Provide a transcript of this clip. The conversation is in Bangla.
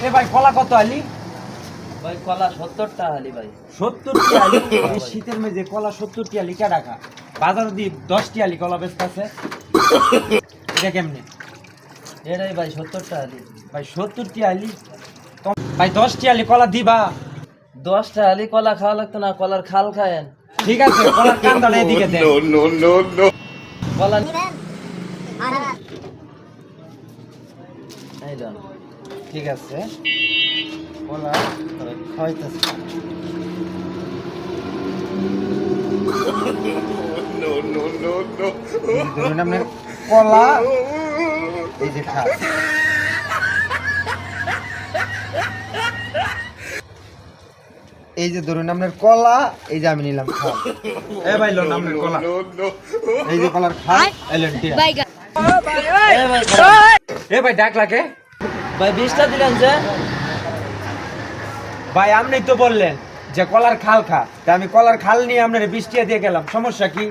এ ভাই কলা কত আলি? ভাই কলা 70 টাকা আলি ভাই। 70 টি আলি? এই শীতের মেঝে কলা 70 টি আলি কে টাকা? বাজার দি 10 টি আলি কলা বেচতেছে। এটা কেমনে? এটাই ভাই 70 টাকা আলি। ভাই 70 টি আলি ভাই 10 টি আলি কলা দিবা? 10 টাকা আলি কলা খাওয়া লাগতো না, কলার খাল খায়েন। ঠিক আছে, কলার কান্দাটা এদিকে দেন। কলা এই লন। ঠিক আছে, কলা খাওয়াইতেছে। ধরুন আপনার কলা, এই যে খান। এই যে ধরুন আপনার কলা, এই যে আমি নিলাম খান। এ ভাই লোন আপনার কলা, এই যে কলার খান। এলেন টিয়া। এ ভাই এ ভাই ডাক লাগে। ভাই 20 টা দিলেন যে? ভাই আপনি তো বললেন যে কলার খাল খা, তা আমি কলার খাল নিয়ে আপনার 20 টাকা দিয়ে গেলাম, সমস্যা কি?